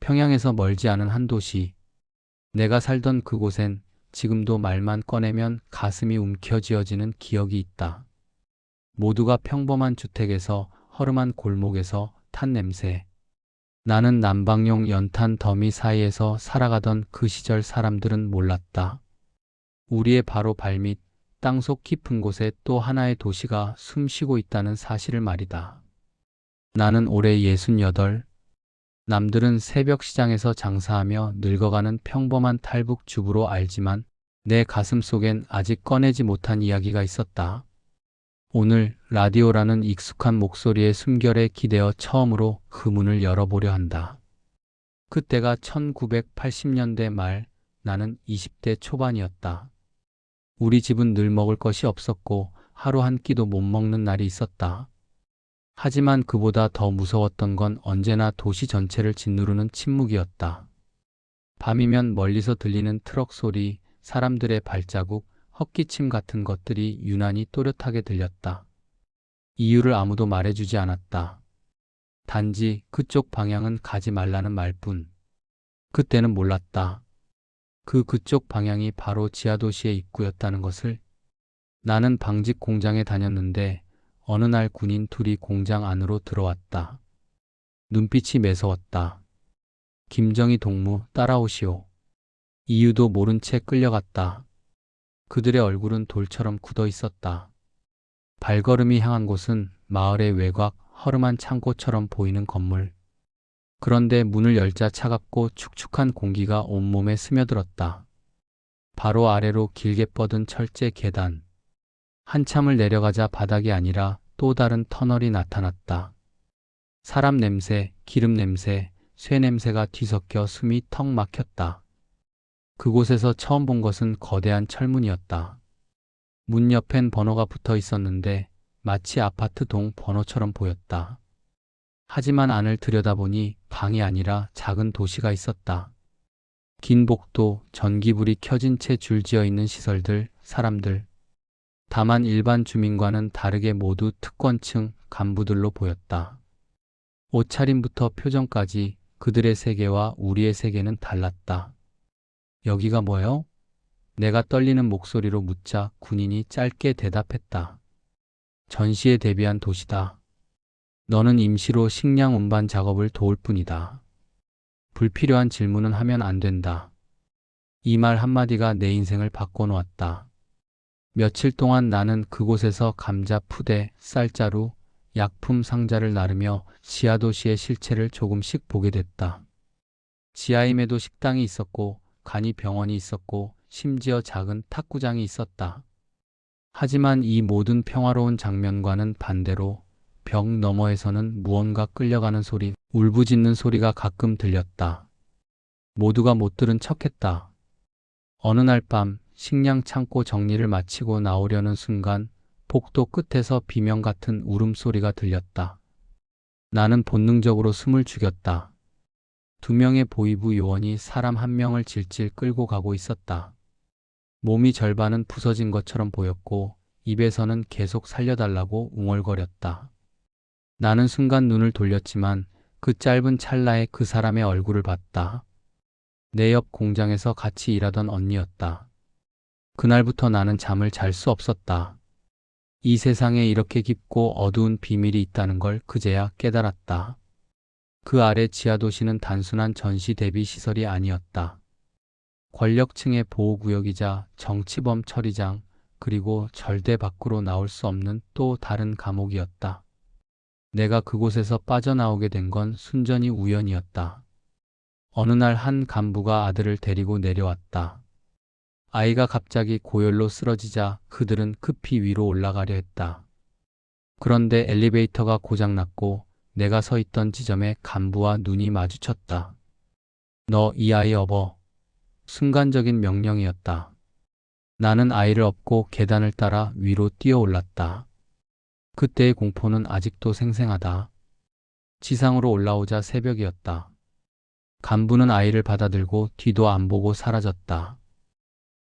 평양에서 멀지 않은 한 도시. 내가 살던 그곳엔 지금도 말만 꺼내면 가슴이 움켜쥐어지는 기억이 있다. 모두가 평범한 주택에서 허름한 골목에서 탄 냄새. 나는 난방용 연탄 더미 사이에서 살아가던 그 시절 사람들은 몰랐다. 우리의 바로 발밑, 땅속 깊은 곳에 또 하나의 도시가 숨쉬고 있다는 사실을 말이다. 나는 올해 68. 남들은 새벽 시장에서 장사하며 늙어가는 평범한 탈북 주부로 알지만 내 가슴 속엔 아직 꺼내지 못한 이야기가 있었다. 오늘 라디오라는 익숙한 목소리의 숨결에 기대어 처음으로 그 문을 열어보려 한다. 그때가 1980년대 말, 나는 20대 초반이었다. 우리 집은 늘 먹을 것이 없었고 하루 한 끼도 못 먹는 날이 있었다. 하지만 그보다 더 무서웠던 건 언제나 도시 전체를 짓누르는 침묵이었다. 밤이면 멀리서 들리는 트럭 소리, 사람들의 발자국, 헛기침 같은 것들이 유난히 또렷하게 들렸다. 이유를 아무도 말해주지 않았다. 단지 그쪽 방향은 가지 말라는 말뿐. 그때는 몰랐다. 그쪽 방향이 바로 지하도시의 입구였다는 것을. 나는 방직 공장에 다녔는데 어느 날 군인 둘이 공장 안으로 들어왔다. 눈빛이 매서웠다. 김정희 동무 따라오시오. 이유도 모른 채 끌려갔다. 그들의 얼굴은 돌처럼 굳어 있었다. 발걸음이 향한 곳은 마을의 외곽 허름한 창고처럼 보이는 건물. 그런데 문을 열자 차갑고 축축한 공기가 온몸에 스며들었다. 바로 아래로 길게 뻗은 철제 계단. 한참을 내려가자 바닥이 아니라 또 다른 터널이 나타났다. 사람 냄새, 기름 냄새, 쇠 냄새가 뒤섞여 숨이 턱 막혔다. 그곳에서 처음 본 것은 거대한 철문이었다. 문 옆엔 번호가 붙어 있었는데 마치 아파트 동 번호처럼 보였다. 하지만 안을 들여다보니 방이 아니라 작은 도시가 있었다. 긴 복도, 전기불이 켜진 채 줄지어 있는 시설들, 사람들. 다만 일반 주민과는 다르게 모두 특권층, 간부들로 보였다. 옷차림부터 표정까지 그들의 세계와 우리의 세계는 달랐다. 여기가 뭐요? 내가 떨리는 목소리로 묻자 군인이 짧게 대답했다. 전시에 대비한 도시다. 너는 임시로 식량 운반 작업을 도울 뿐이다. 불필요한 질문은 하면 안 된다. 이 말 한마디가 내 인생을 바꿔놓았다. 며칠 동안 나는 그곳에서 감자 푸대, 쌀자루, 약품 상자를 나르며 지하도시의 실체를 조금씩 보게 됐다. 지하임에도 식당이 있었고 간이 병원이 있었고 심지어 작은 탁구장이 있었다. 하지만 이 모든 평화로운 장면과는 반대로 벽 너머에서는 무언가 끌려가는 소리, 울부짖는 소리가 가끔 들렸다. 모두가 못 들은 척했다. 어느 날 밤 식량 창고 정리를 마치고 나오려는 순간 복도 끝에서 비명 같은 울음소리가 들렸다. 나는 본능적으로 숨을 죽였다. 2명의 보이부 요원이 사람 1명을 질질 끌고 가고 있었다. 몸이 절반은 부서진 것처럼 보였고 입에서는 계속 살려달라고 웅얼거렸다. 나는 순간 눈을 돌렸지만 그 짧은 찰나에 그 사람의 얼굴을 봤다. 내 옆 공장에서 같이 일하던 언니였다. 그날부터 나는 잠을 잘 수 없었다. 이 세상에 이렇게 깊고 어두운 비밀이 있다는 걸 그제야 깨달았다. 그 아래 지하도시는 단순한 전시 대비 시설이 아니었다. 권력층의 보호구역이자 정치범 처리장, 그리고 절대 밖으로 나올 수 없는 또 다른 감옥이었다. 내가 그곳에서 빠져나오게 된 건 순전히 우연이었다. 어느 날 한 간부가 아들을 데리고 내려왔다. 아이가 갑자기 고열로 쓰러지자 그들은 급히 위로 올라가려 했다. 그런데 엘리베이터가 고장났고 내가 서 있던 지점에 간부와 눈이 마주쳤다. 너 이 아이 업어. 순간적인 명령이었다. 나는 아이를 업고 계단을 따라 위로 뛰어올랐다. 그때의 공포는 아직도 생생하다. 지상으로 올라오자 새벽이었다. 간부는 아이를 받아들고 뒤도 안 보고 사라졌다.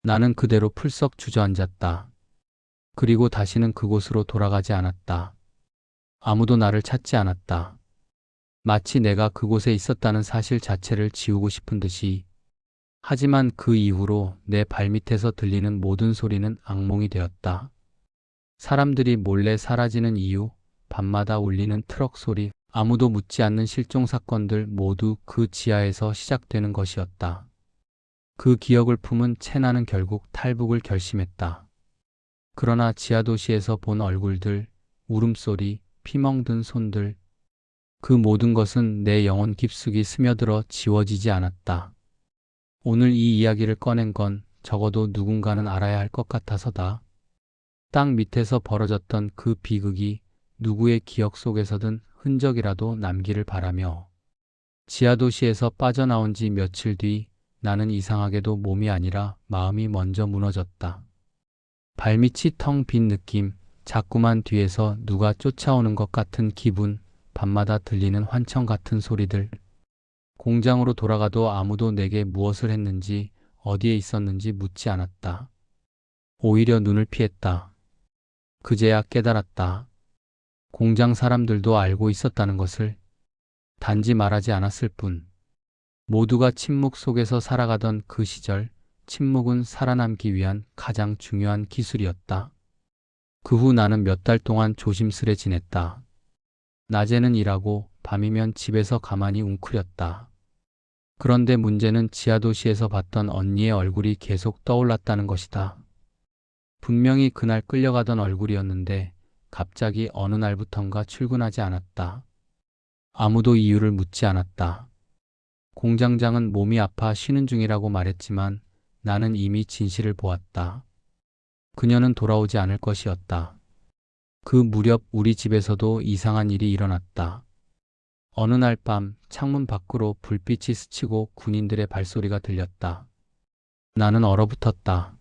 나는 그대로 풀썩 주저앉았다. 그리고 다시는 그곳으로 돌아가지 않았다. 아무도 나를 찾지 않았다. 마치 내가 그곳에 있었다는 사실 자체를 지우고 싶은 듯이. 하지만 그 이후로 내 발밑에서 들리는 모든 소리는 악몽이 되었다. 사람들이 몰래 사라지는 이유, 밤마다 울리는 트럭 소리, 아무도 묻지 않는 실종 사건들 모두 그 지하에서 시작되는 것이었다. 그 기억을 품은 채나는 결국 탈북을 결심했다. 그러나 지하도시에서 본 얼굴들, 울음소리, 피멍든 손들, 그 모든 것은 내 영혼 깊숙이 스며들어 지워지지 않았다. 오늘 이 이야기를 꺼낸 건 적어도 누군가는 알아야 할 것 같아서다. 땅 밑에서 벌어졌던 그 비극이 누구의 기억 속에서든 흔적이라도 남기를 바라며. 지하도시에서 빠져나온 지 며칠 뒤 나는 이상하게도 몸이 아니라 마음이 먼저 무너졌다. 발밑이 텅 빈 느낌, 자꾸만 뒤에서 누가 쫓아오는 것 같은 기분, 밤마다 들리는 환청 같은 소리들. 공장으로 돌아가도 아무도 내게 무엇을 했는지, 어디에 있었는지 묻지 않았다. 오히려 눈을 피했다. 그제야 깨달았다. 공장 사람들도 알고 있었다는 것을. 단지 말하지 않았을 뿐. 모두가 침묵 속에서 살아가던 그 시절, 침묵은 살아남기 위한 가장 중요한 기술이었다. 그 후 나는 몇 달 동안 조심스레 지냈다. 낮에는 일하고 밤이면 집에서 가만히 웅크렸다. 그런데 문제는 지하도시에서 봤던 언니의 얼굴이 계속 떠올랐다는 것이다. 분명히 그날 끌려가던 얼굴이었는데 갑자기 어느 날부턴가 출근하지 않았다. 아무도 이유를 묻지 않았다. 공장장은 몸이 아파 쉬는 중이라고 말했지만 나는 이미 진실을 보았다. 그녀는 돌아오지 않을 것이었다. 그 무렵 우리 집에서도 이상한 일이 일어났다. 어느 날 밤 창문 밖으로 불빛이 스치고 군인들의 발소리가 들렸다. 나는 얼어붙었다.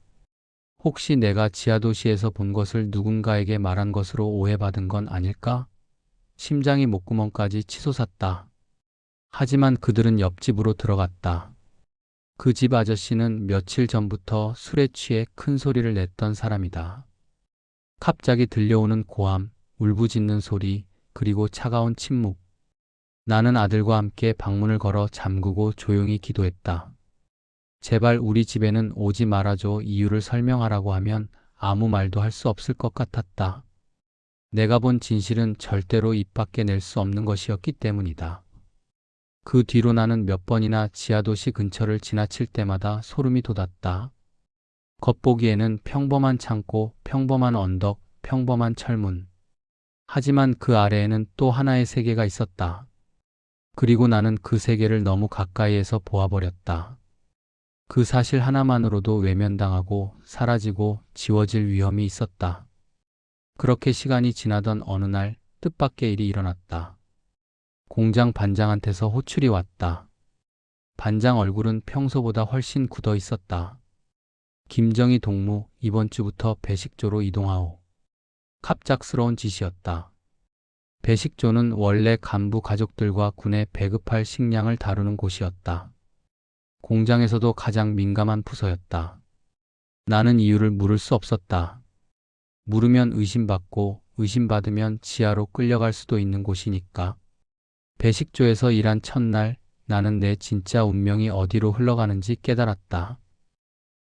혹시 내가 지하도시에서 본 것을 누군가에게 말한 것으로 오해받은 건 아닐까? 심장이 목구멍까지 치솟았다. 하지만 그들은 옆집으로 들어갔다. 그 집 아저씨는 며칠 전부터 술에 취해 큰 소리를 냈던 사람이다. 갑자기 들려오는 고함, 울부짖는 소리, 그리고 차가운 침묵. 나는 아들과 함께 방문을 걸어 잠그고 조용히 기도했다. 제발 우리 집에는 오지 말아줘. 이유를 설명하라고 하면 아무 말도 할 수 없을 것 같았다. 내가 본 진실은 절대로 입 밖에 낼 수 없는 것이었기 때문이다. 그 뒤로 나는 몇 번이나 지하도시 근처를 지나칠 때마다 소름이 돋았다. 겉보기에는 평범한 창고, 평범한 언덕, 평범한 철문. 하지만 그 아래에는 또 하나의 세계가 있었다. 그리고 나는 그 세계를 너무 가까이에서 보아버렸다. 그 사실 하나만으로도 외면당하고 사라지고 지워질 위험이 있었다. 그렇게 시간이 지나던 어느 날 뜻밖의 일이 일어났다. 공장 반장한테서 호출이 왔다. 반장 얼굴은 평소보다 훨씬 굳어 있었다. 김정희 동무, 이번 주부터 배식조로 이동하오. 갑작스러운 지시였다. 배식조는 원래 간부 가족들과 군에 배급할 식량을 다루는 곳이었다. 공장에서도 가장 민감한 부서였다. 나는 이유를 물을 수 없었다. 물으면 의심받고 의심받으면 지하로 끌려갈 수도 있는 곳이니까. 배식조에서 일한 첫날 나는 내 진짜 운명이 어디로 흘러가는지 깨달았다.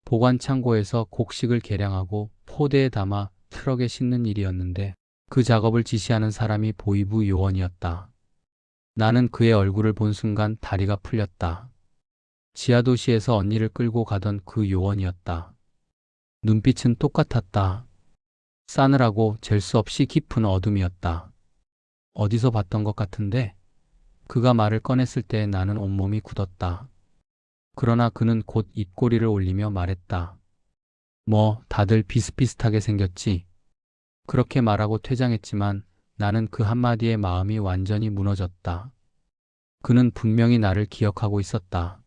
보관창고에서 곡식을 계량하고 포대에 담아 트럭에 싣는 일이었는데 그 작업을 지시하는 사람이 보이부 요원이었다. 나는 그의 얼굴을 본 순간 다리가 풀렸다. 지하도시에서 언니를 끌고 가던 그 요원이었다. 눈빛은 똑같았다. 싸늘하고 잴 수 없이 깊은 어둠이었다. 어디서 봤던 것 같은데? 그가 말을 꺼냈을 때 나는 온몸이 굳었다. 그러나 그는 곧 입꼬리를 올리며 말했다. 뭐, 다들 비슷비슷하게 생겼지. 그렇게 말하고 퇴장했지만 나는 그 한마디에 마음이 완전히 무너졌다. 그는 분명히 나를 기억하고 있었다.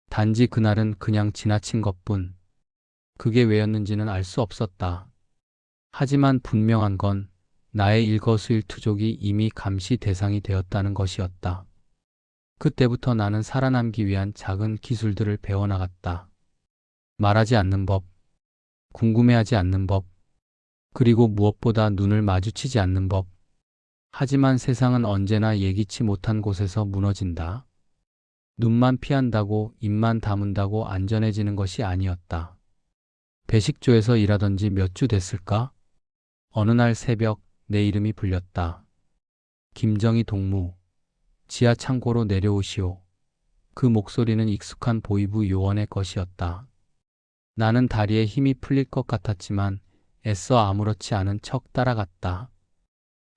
단지 그날은 그냥 지나친 것뿐. 그게 왜였는지는 알 수 없었다. 하지만 분명한 건 나의 일거수일투족이 이미 감시 대상이 되었다는 것이었다. 그때부터 나는 살아남기 위한 작은 기술들을 배워나갔다. 말하지 않는 법, 궁금해하지 않는 법, 그리고 무엇보다 눈을 마주치지 않는 법. 하지만 세상은 언제나 예기치 못한 곳에서 무너진다. 눈만 피한다고 입만 다문다고 안전해지는 것이 아니었다. 배식조에서 일하던 지 몇 주 됐을까? 어느 날 새벽 내 이름이 불렸다. 김정희 동무, 지하 창고로 내려오시오. 그 목소리는 익숙한 보이부 요원의 것이었다. 나는 다리에 힘이 풀릴 것 같았지만 애써 아무렇지 않은 척 따라갔다.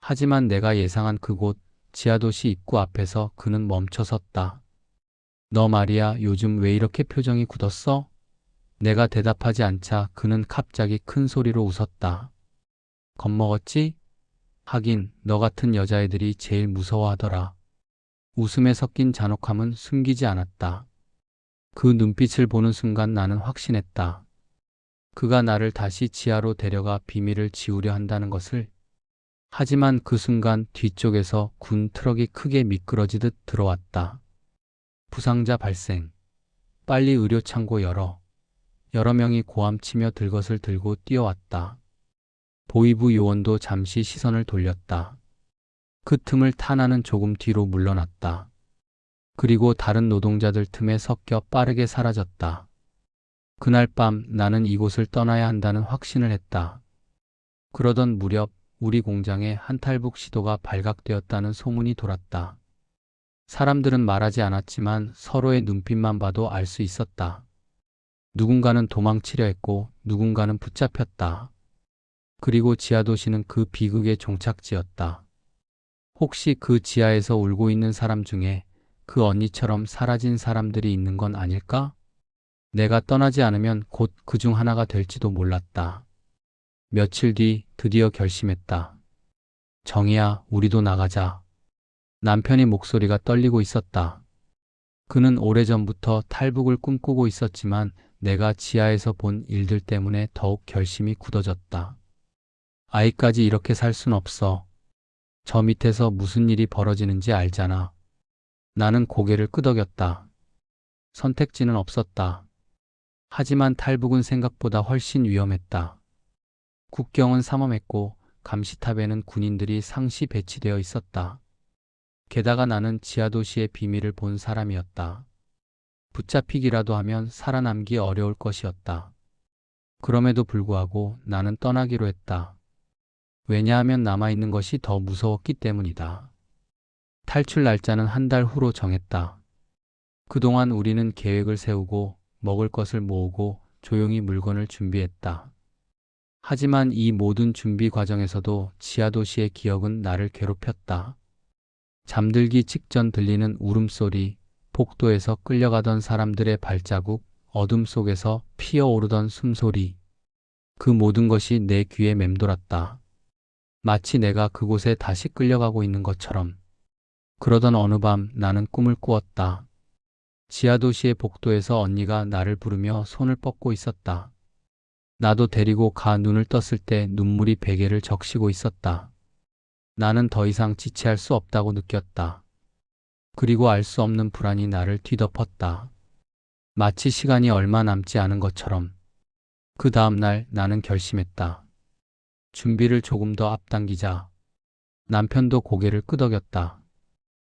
하지만 내가 예상한 그곳 지하도시 입구 앞에서 그는 멈춰 섰다. 너 말이야, 요즘 왜 이렇게 표정이 굳었어? 내가 대답하지 않자 그는 갑자기 큰 소리로 웃었다. 겁먹었지? 하긴 너 같은 여자애들이 제일 무서워하더라. 웃음에 섞인 잔혹함은 숨기지 않았다. 그 눈빛을 보는 순간 나는 확신했다. 그가 나를 다시 지하로 데려가 비밀을 지우려 한다는 것을. 하지만 그 순간 뒤쪽에서 군 트럭이 크게 미끄러지듯 들어왔다. 부상자 발생. 빨리 의료창고 열어. 여러 명이 고함치며 들것을 들고 뛰어왔다. 보이부 요원도 잠시 시선을 돌렸다. 그 틈을 타나는 조금 뒤로 물러났다. 그리고 다른 노동자들 틈에 섞여 빠르게 사라졌다. 그날 밤 나는 이곳을 떠나야 한다는 확신을 했다. 그러던 무렵 우리 공장에 한탈북 시도가 발각되었다는 소문이 돌았다. 사람들은 말하지 않았지만 서로의 눈빛만 봐도 알 수 있었다. 누군가는 도망치려 했고 누군가는 붙잡혔다. 그리고 지하도시는 그 비극의 종착지였다. 혹시 그 지하에서 울고 있는 사람 중에 그 언니처럼 사라진 사람들이 있는 건 아닐까? 내가 떠나지 않으면 곧 그 중 하나가 될지도 몰랐다. 며칠 뒤 드디어 결심했다. 정희야, 우리도 나가자. 남편의 목소리가 떨리고 있었다. 그는 오래전부터 탈북을 꿈꾸고 있었지만 내가 지하에서 본 일들 때문에 더욱 결심이 굳어졌다. 아이까지 이렇게 살 순 없어. 저 밑에서 무슨 일이 벌어지는지 알잖아. 나는 고개를 끄덕였다. 선택지는 없었다. 하지만 탈북은 생각보다 훨씬 위험했다. 국경은 삼엄했고 감시탑에는 군인들이 상시 배치되어 있었다. 게다가 나는 지하도시의 비밀을 본 사람이었다. 붙잡히기라도 하면 살아남기 어려울 것이었다. 그럼에도 불구하고 나는 떠나기로 했다. 왜냐하면 남아있는 것이 더 무서웠기 때문이다. 탈출 날짜는 한 달 후로 정했다. 그동안 우리는 계획을 세우고 먹을 것을 모으고 조용히 물건을 준비했다. 하지만 이 모든 준비 과정에서도 지하도시의 기억은 나를 괴롭혔다. 잠들기 직전 들리는 울음소리, 복도에서 끌려가던 사람들의 발자국, 어둠 속에서 피어오르던 숨소리. 그 모든 것이 내 귀에 맴돌았다. 마치 내가 그곳에 다시 끌려가고 있는 것처럼. 그러던 어느 밤 나는 꿈을 꾸었다. 지하도시의 복도에서 언니가 나를 부르며 손을 뻗고 있었다. 나도 데리고 가 눈을 떴을 때 눈물이 베개를 적시고 있었다. 나는 더 이상 지체할 수 없다고 느꼈다. 그리고 알 수 없는 불안이 나를 뒤덮었다. 마치 시간이 얼마 남지 않은 것처럼. 그 다음 날 나는 결심했다. 준비를 조금 더 앞당기자. 남편도 고개를 끄덕였다.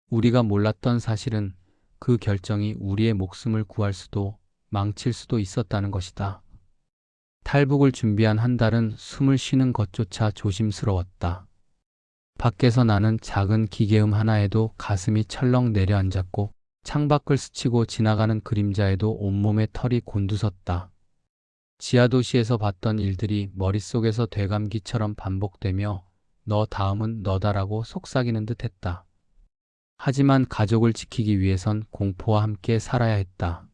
우리가 몰랐던 사실은 그 결정이 우리의 목숨을 구할 수도 망칠 수도 있었다는 것이다. 탈북을 준비한 한 달은 숨을 쉬는 것조차 조심스러웠다. 밖에서 나는 작은 기계음 하나에도 가슴이 철렁 내려앉았고 창밖을 스치고 지나가는 그림자에도 온몸에 털이 곤두섰다. 지하도시에서 봤던 일들이 머릿속에서 되감기처럼 반복되며 너 다음은 너다라고 속삭이는 듯 했다. 하지만 가족을 지키기 위해선 공포와 함께 살아야 했다.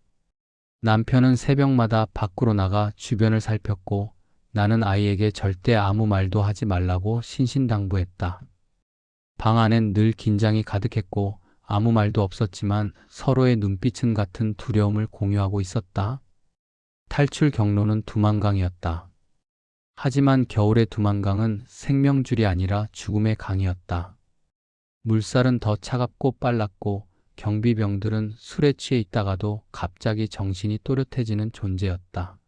남편은 새벽마다 밖으로 나가 주변을 살폈고 나는 아이에게 절대 아무 말도 하지 말라고 신신당부했다. 방 안엔 늘 긴장이 가득했고 아무 말도 없었지만 서로의 눈빛은 같은 두려움을 공유하고 있었다. 탈출 경로는 두만강이었다. 하지만 겨울의 두만강은 생명줄이 아니라 죽음의 강이었다. 물살은 더 차갑고 빨랐고 경비병들은 술에 취해 있다가도 갑자기 정신이 또렷해지는 존재였다.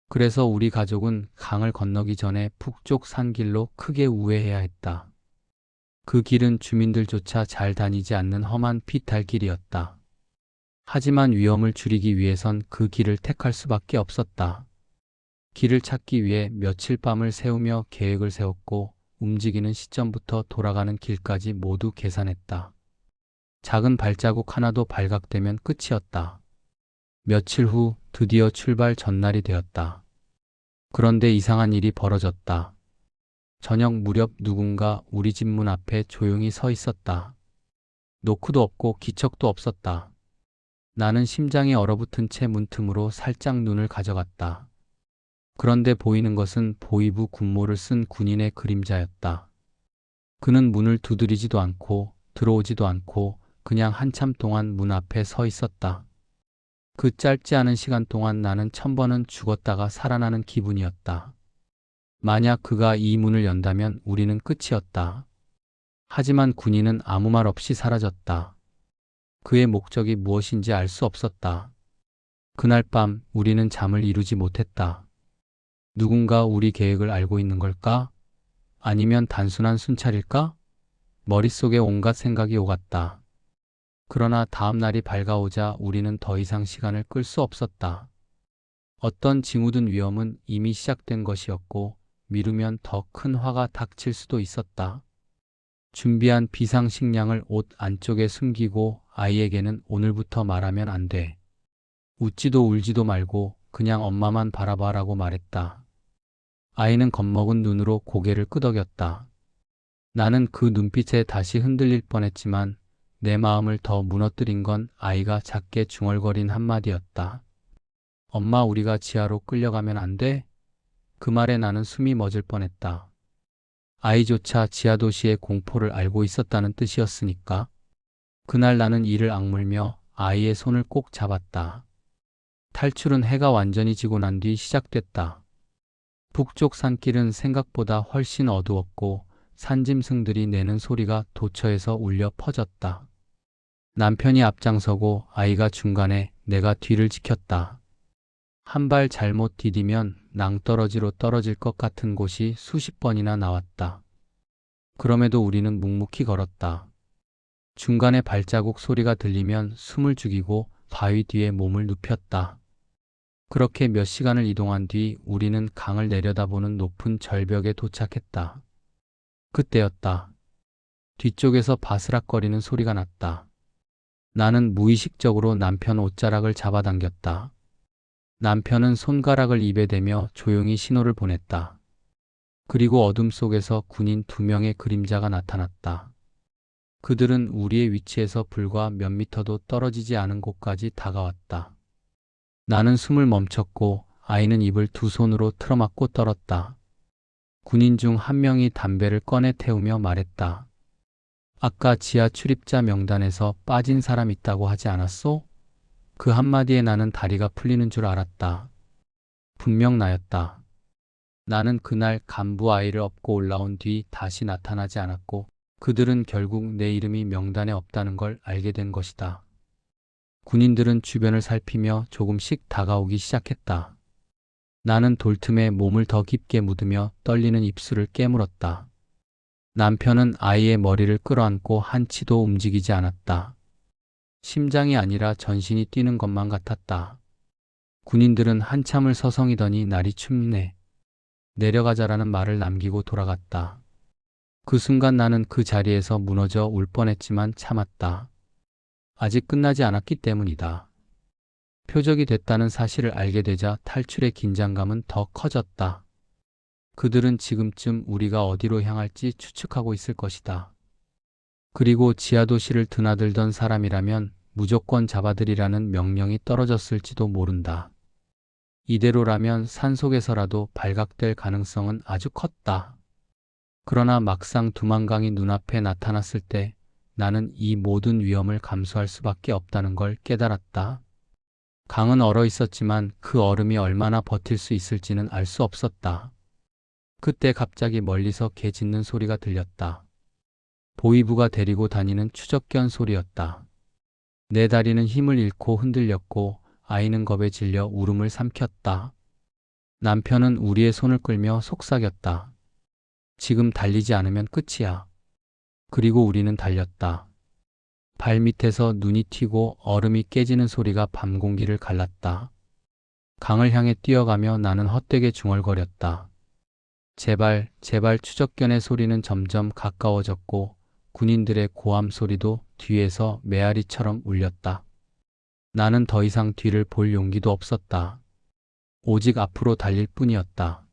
그래서 우리 가족은 강을 건너기 전에 북쪽 산길로 크게 우회해야 했다. 그 길은 주민들조차 잘 다니지 않는 험한 피탈길이었다. 하지만 위험을 줄이기 위해선 그 길을 택할 수밖에 없었다. 길을 찾기 위해 며칠 밤을 새우며 계획을 세웠고 움직이는 시점부터 돌아가는 길까지 모두 계산했다. 작은 발자국 하나도 발각되면 끝이었다. 며칠 후 드디어 출발 전날이 되었다. 그런데 이상한 일이 벌어졌다. 저녁 무렵 누군가 우리 집 문 앞에 조용히 서 있었다. 노크도 없고 기척도 없었다. 나는 심장이 얼어붙은 채 문틈으로 살짝 눈을 가져갔다. 그런데 보이는 것은 보이부 군모를 쓴 군인의 그림자였다. 그는 문을 두드리지도 않고 들어오지도 않고 그냥 한참 동안 문 앞에 서 있었다. 그 짧지 않은 시간 동안 나는 1000번은 죽었다가 살아나는 기분이었다. 만약 그가 이 문을 연다면 우리는 끝이었다. 하지만 군인은 아무 말 없이 사라졌다. 그의 목적이 무엇인지 알 수 없었다. 그날 밤 우리는 잠을 이루지 못했다. 누군가 우리 계획을 알고 있는 걸까? 아니면 단순한 순찰일까? 머릿속에 온갖 생각이 오갔다. 그러나 다음 날이 밝아오자 우리는 더 이상 시간을 끌 수 없었다. 어떤 징후든 위험은 이미 시작된 것이었고 미루면 더 큰 화가 닥칠 수도 있었다. 준비한 비상식량을 옷 안쪽에 숨기고 아이에게는 오늘부터 말하면 안 돼. 웃지도 울지도 말고 그냥 엄마만 바라봐라고 말했다. 아이는 겁먹은 눈으로 고개를 끄덕였다. 나는 그 눈빛에 다시 흔들릴 뻔했지만 내 마음을 더 무너뜨린 건 아이가 작게 중얼거린 한마디였다. 엄마, 우리가 지하로 끌려가면 안 돼? 그 말에 나는 숨이 멎을 뻔했다. 아이조차 지하도시의 공포를 알고 있었다는 뜻이었으니까. 그날 나는 이를 악물며 아이의 손을 꼭 잡았다. 탈출은 해가 완전히 지고 난 뒤 시작됐다. 북쪽 산길은 생각보다 훨씬 어두웠고 산짐승들이 내는 소리가 도처에서 울려 퍼졌다. 남편이 앞장서고 아이가 중간에, 내가 뒤를 지켰다. 한 발 잘못 디디면 낭떠러지로 떨어질 것 같은 곳이 수십 번이나 나왔다. 그럼에도 우리는 묵묵히 걸었다. 중간에 발자국 소리가 들리면 숨을 죽이고 바위 뒤에 몸을 눕혔다. 그렇게 몇 시간을 이동한 뒤 우리는 강을 내려다보는 높은 절벽에 도착했다. 그때였다. 뒤쪽에서 바스락거리는 소리가 났다. 나는 무의식적으로 남편 옷자락을 잡아당겼다. 남편은 손가락을 입에 대며 조용히 신호를 보냈다. 그리고 어둠 속에서 군인 2명의 그림자가 나타났다. 그들은 우리의 위치에서 불과 몇 미터도 떨어지지 않은 곳까지 다가왔다. 나는 숨을 멈췄고 아이는 입을 두 손으로 틀어막고 떨었다. 군인 중 한 명이 담배를 꺼내 태우며 말했다. 아까 지하 출입자 명단에서 빠진 사람 있다고 하지 않았소? 그 한마디에 나는 다리가 풀리는 줄 알았다. 분명 나였다. 나는 그날 간부 아이를 업고 올라온 뒤 다시 나타나지 않았고 그들은 결국 내 이름이 명단에 없다는 걸 알게 된 것이다. 군인들은 주변을 살피며 조금씩 다가오기 시작했다. 나는 돌틈에 몸을 더 깊게 묻으며 떨리는 입술을 깨물었다. 남편은 아이의 머리를 끌어안고 한치도 움직이지 않았다. 심장이 아니라 전신이 뛰는 것만 같았다. 군인들은 한참을 서성이더니 날이 춥네. 내려가자라는 말을 남기고 돌아갔다. 그 순간 나는 그 자리에서 무너져 울 뻔했지만 참았다. 아직 끝나지 않았기 때문이다. 표적이 됐다는 사실을 알게 되자 탈출의 긴장감은 더 커졌다. 그들은 지금쯤 우리가 어디로 향할지 추측하고 있을 것이다. 그리고 지하도시를 드나들던 사람이라면 무조건 잡아들이라는 명령이 떨어졌을지도 모른다. 이대로라면 산속에서라도 발각될 가능성은 아주 컸다. 그러나 막상 두만강이 눈앞에 나타났을 때 나는 이 모든 위험을 감수할 수밖에 없다는 걸 깨달았다. 강은 얼어 있었지만 그 얼음이 얼마나 버틸 수 있을지는 알 수 없었다. 그때 갑자기 멀리서 개 짖는 소리가 들렸다. 보이부가 데리고 다니는 추적견 소리였다. 내 다리는 힘을 잃고 흔들렸고 아이는 겁에 질려 울음을 삼켰다. 남편은 우리의 손을 끌며 속삭였다. 지금 달리지 않으면 끝이야. 그리고 우리는 달렸다. 발밑에서 눈이 튀고 얼음이 깨지는 소리가 밤 공기를 갈랐다. 강을 향해 뛰어가며 나는 헛되게 중얼거렸다. 제발, 제발. 추적견의 소리는 점점 가까워졌고 군인들의 고함 소리도 뒤에서 메아리처럼 울렸다. 나는 더 이상 뒤를 볼 용기도 없었다. 오직 앞으로 달릴 뿐이었다.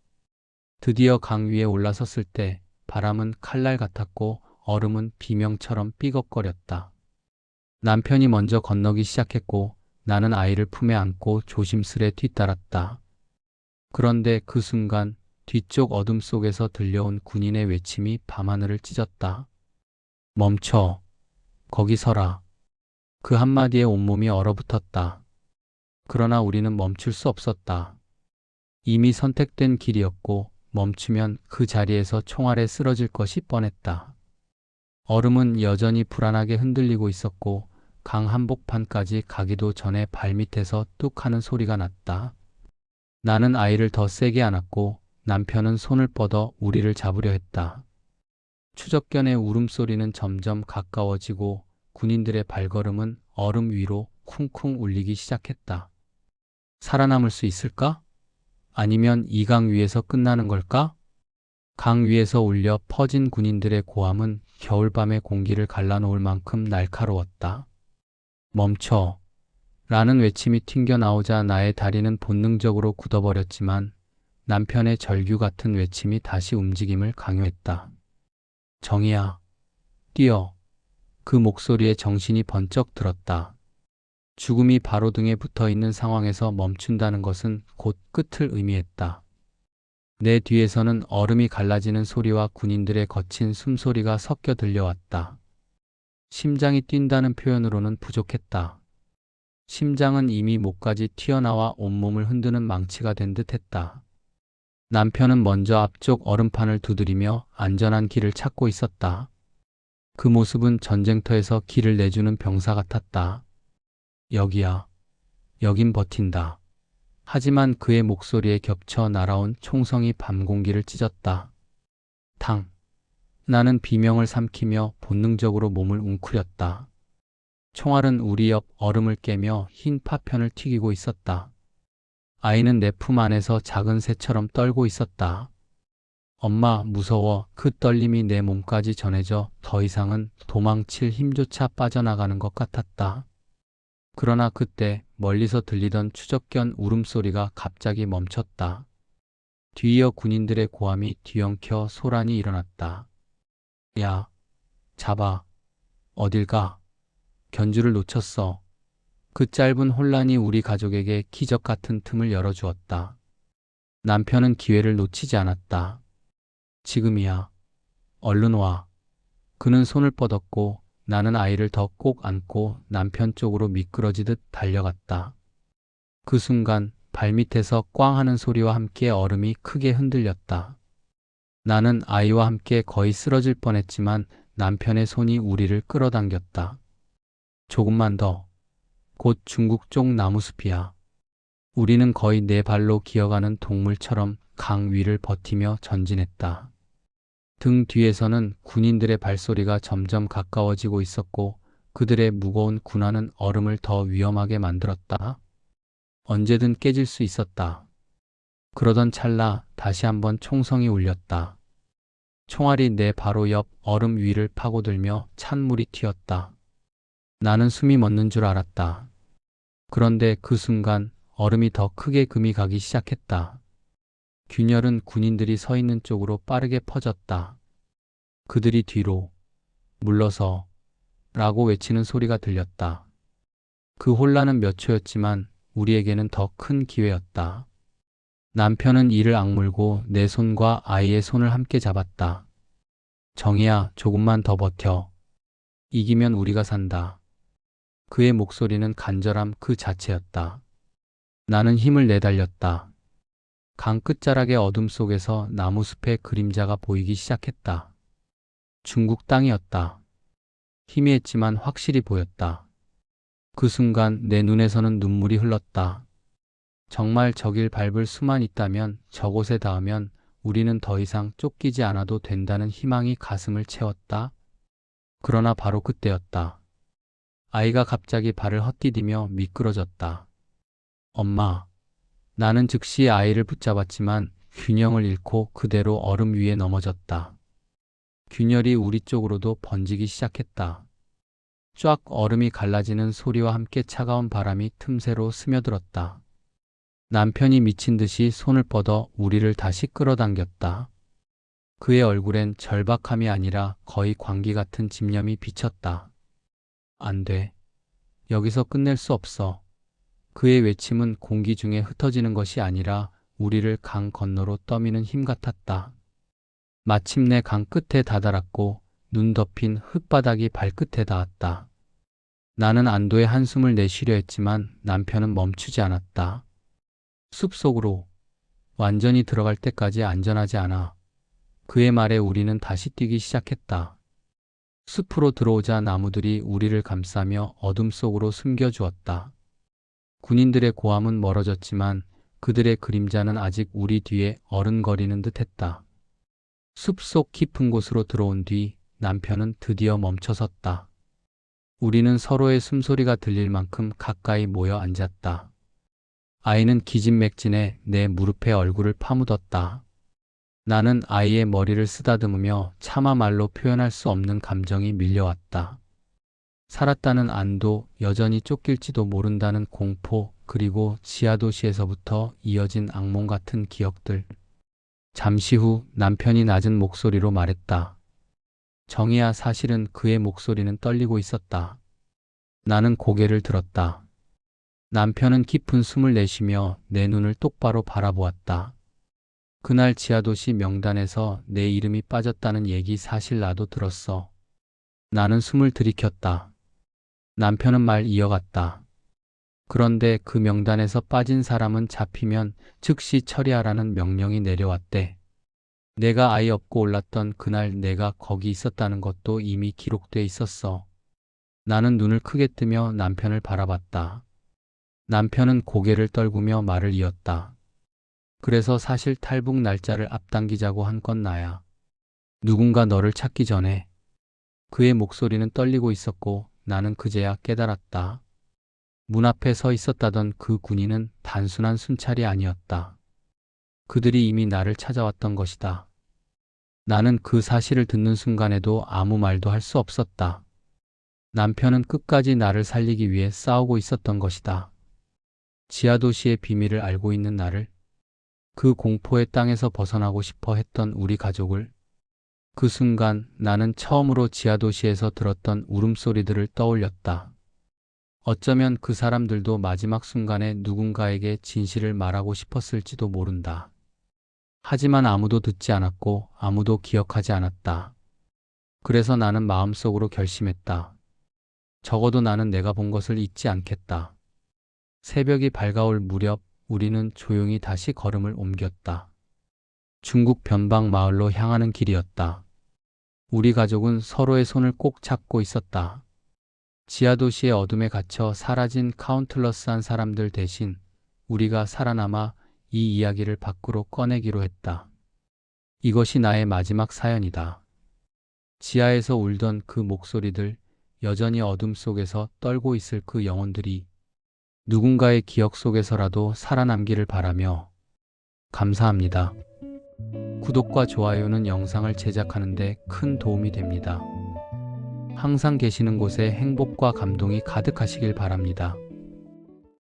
드디어 강 위에 올라섰을 때 바람은 칼날 같았고 얼음은 비명처럼 삐걱거렸다. 남편이 먼저 건너기 시작했고 나는 아이를 품에 안고 조심스레 뒤따랐다. 그런데 그 순간 뒤쪽 어둠 속에서 들려온 군인의 외침이 밤하늘을 찢었다. 멈춰. 거기 서라. 그 한마디에 온몸이 얼어붙었다. 그러나 우리는 멈출 수 없었다. 이미 선택된 길이었고 멈추면 그 자리에서 총알에 쓰러질 것이 뻔했다. 얼음은 여전히 불안하게 흔들리고 있었고 강 한복판까지 가기도 전에 발밑에서 뚝 하는 소리가 났다. 나는 아이를 더 세게 안았고 남편은 손을 뻗어 우리를 잡으려 했다. 추적견의 울음소리는 점점 가까워지고 군인들의 발걸음은 얼음 위로 쿵쿵 울리기 시작했다. 살아남을 수 있을까? 아니면 이 강 위에서 끝나는 걸까? 강 위에서 울려 퍼진 군인들의 고함은 겨울밤의 공기를 갈라놓을 만큼 날카로웠다. 멈춰. 라는 외침이 튕겨나오자 나의 다리는 본능적으로 굳어버렸지만 남편의 절규 같은 외침이 다시 움직임을 강요했다. 정희야, 뛰어. 그 목소리에 정신이 번쩍 들었다. 죽음이 바로 등에 붙어 있는 상황에서 멈춘다는 것은 곧 끝을 의미했다. 내 뒤에서는 얼음이 갈라지는 소리와 군인들의 거친 숨소리가 섞여 들려왔다. 심장이 뛴다는 표현으로는 부족했다. 심장은 이미 목까지 튀어나와 온몸을 흔드는 망치가 된 듯했다. 남편은 먼저 앞쪽 얼음판을 두드리며 안전한 길을 찾고 있었다. 그 모습은 전쟁터에서 길을 내주는 병사 같았다. 여기야. 여긴 버틴다. 하지만 그의 목소리에 겹쳐 날아온 총성이 밤 공기를 찢었다. 탕. 나는 비명을 삼키며 본능적으로 몸을 웅크렸다. 총알은 우리 옆 얼음을 깨며 흰 파편을 튀기고 있었다. 아이는 내 품 안에서 작은 새처럼 떨고 있었다. 엄마, 무서워. 그 떨림이 내 몸까지 전해져 더 이상은 도망칠 힘조차 빠져나가는 것 같았다. 그러나 그때 멀리서 들리던 추적견 울음소리가 갑자기 멈췄다. 뒤이어 군인들의 고함이 뒤엉켜 소란이 일어났다. 야, 잡아. 어딜 가? 견주를 놓쳤어. 그 짧은 혼란이 우리 가족에게 기적 같은 틈을 열어주었다. 남편은 기회를 놓치지 않았다. 지금이야. 얼른 와. 그는 손을 뻗었고 나는 아이를 더 꼭 안고 남편 쪽으로 미끄러지듯 달려갔다. 그 순간 발밑에서 꽝 하는 소리와 함께 얼음이 크게 흔들렸다. 나는 아이와 함께 거의 쓰러질 뻔했지만 남편의 손이 우리를 끌어당겼다. 조금만 더. 곧 중국 쪽 나무숲이야. 우리는 거의 네 발로 기어가는 동물처럼 강 위를 버티며 전진했다. 등 뒤에서는 군인들의 발소리가 점점 가까워지고 있었고 그들의 무거운 군화는 얼음을 더 위험하게 만들었다. 언제든 깨질 수 있었다. 그러던 찰나 다시 한번 총성이 울렸다. 총알이 내 바로 옆 얼음 위를 파고들며 찬물이 튀었다. 나는 숨이 멎는 줄 알았다. 그런데 그 순간 얼음이 더 크게 금이 가기 시작했다. 균열은 군인들이 서 있는 쪽으로 빠르게 퍼졌다. 그들이 뒤로 물러서 라고 외치는 소리가 들렸다. 그 혼란은 몇 초였지만 우리에게는 더 큰 기회였다. 남편은 이를 악물고 내 손과 아이의 손을 함께 잡았다. 정희야, 조금만 더 버텨. 이기면 우리가 산다. 그의 목소리는 간절함 그 자체였다. 나는 힘을 내달렸다. 강 끝자락의 어둠 속에서 나무숲의 그림자가 보이기 시작했다. 중국 땅이었다. 희미했지만 확실히 보였다. 그 순간 내 눈에서는 눈물이 흘렀다. 정말 저길 밟을 수만 있다면, 저곳에 닿으면 우리는 더 이상 쫓기지 않아도 된다는 희망이 가슴을 채웠다. 그러나 바로 그때였다. 아이가 갑자기 발을 헛디디며 미끄러졌다. 엄마. 나는 즉시 아이를 붙잡았지만 균형을 잃고 그대로 얼음 위에 넘어졌다. 균열이 우리 쪽으로도 번지기 시작했다. 쫙 얼음이 갈라지는 소리와 함께 차가운 바람이 틈새로 스며들었다. 남편이 미친 듯이 손을 뻗어 우리를 다시 끌어당겼다. 그의 얼굴엔 절박함이 아니라 거의 광기 같은 집념이 비쳤다. 안 돼. 여기서 끝낼 수 없어. 그의 외침은 공기 중에 흩어지는 것이 아니라 우리를 강 건너로 떠미는 힘 같았다. 마침내 강 끝에 다다랐고 눈 덮인 흙바닥이 발끝에 닿았다. 나는 안도의 한숨을 내쉬려 했지만 남편은 멈추지 않았다. 숲속으로 완전히 들어갈 때까지 안전하지 않아. 그의 말에 우리는 다시 뛰기 시작했다. 숲으로 들어오자 나무들이 우리를 감싸며 어둠 속으로 숨겨주었다. 군인들의 고함은 멀어졌지만 그들의 그림자는 아직 우리 뒤에 어른거리는 듯했다. 숲속 깊은 곳으로 들어온 뒤 남편은 드디어 멈춰섰다. 우리는 서로의 숨소리가 들릴 만큼 가까이 모여 앉았다. 아이는 기진맥진해 내 무릎에 얼굴을 파묻었다. 나는 아이의 머리를 쓰다듬으며 차마 말로 표현할 수 없는 감정이 밀려왔다. 살았다는 안도, 여전히 쫓길지도 모른다는 공포, 그리고 지하도시에서부터 이어진 악몽 같은 기억들. 잠시 후 남편이 낮은 목소리로 말했다. 정희야, 사실은 그의 목소리는 떨리고 있었다. 나는 고개를 들었다. 남편은 깊은 숨을 내쉬며 내 눈을 똑바로 바라보았다. 그날 지하도시 명단에서 내 이름이 빠졌다는 얘기 사실 나도 들었어. 나는 숨을 들이켰다. 남편은 말 이어갔다. 그런데 그 명단에서 빠진 사람은 잡히면 즉시 처리하라는 명령이 내려왔대. 내가 아이 업고 올랐던 그날 내가 거기 있었다는 것도 이미 기록돼 있었어. 나는 눈을 크게 뜨며 남편을 바라봤다. 남편은 고개를 떨구며 말을 이었다. 그래서 사실 탈북 날짜를 앞당기자고 한 건 나야. 누군가 너를 찾기 전에. 그의 목소리는 떨리고 있었고 나는 그제야 깨달았다. 문 앞에 서 있었다던 그 군인은 단순한 순찰이 아니었다. 그들이 이미 나를 찾아왔던 것이다. 나는 그 사실을 듣는 순간에도 아무 말도 할 수 없었다. 남편은 끝까지 나를 살리기 위해 싸우고 있었던 것이다. 지하도시의 비밀을 알고 있는 나를, 그 공포의 땅에서 벗어나고 싶어 했던 우리 가족을. 그 순간 나는 처음으로 지하도시에서 들었던 울음소리들을 떠올렸다. 어쩌면 그 사람들도 마지막 순간에 누군가에게 진실을 말하고 싶었을지도 모른다. 하지만 아무도 듣지 않았고 아무도 기억하지 않았다. 그래서 나는 마음속으로 결심했다. 적어도 나는 내가 본 것을 잊지 않겠다. 새벽이 밝아올 무렵 우리는 조용히 다시 걸음을 옮겼다. 중국 변방 마을로 향하는 길이었다. 우리 가족은 서로의 손을 꼭 잡고 있었다. 지하도시의 어둠에 갇혀 사라진 카운틀러스한 사람들 대신 우리가 살아남아 이 이야기를 밖으로 꺼내기로 했다. 이것이 나의 마지막 사연이다. 지하에서 울던 그 목소리들, 여전히 어둠 속에서 떨고 있을 그 영혼들이 누군가의 기억 속에서라도 살아남기를 바라며 감사합니다. 구독과 좋아요는 영상을 제작하는 데 큰 도움이 됩니다. 항상 계시는 곳에 행복과 감동이 가득하시길 바랍니다.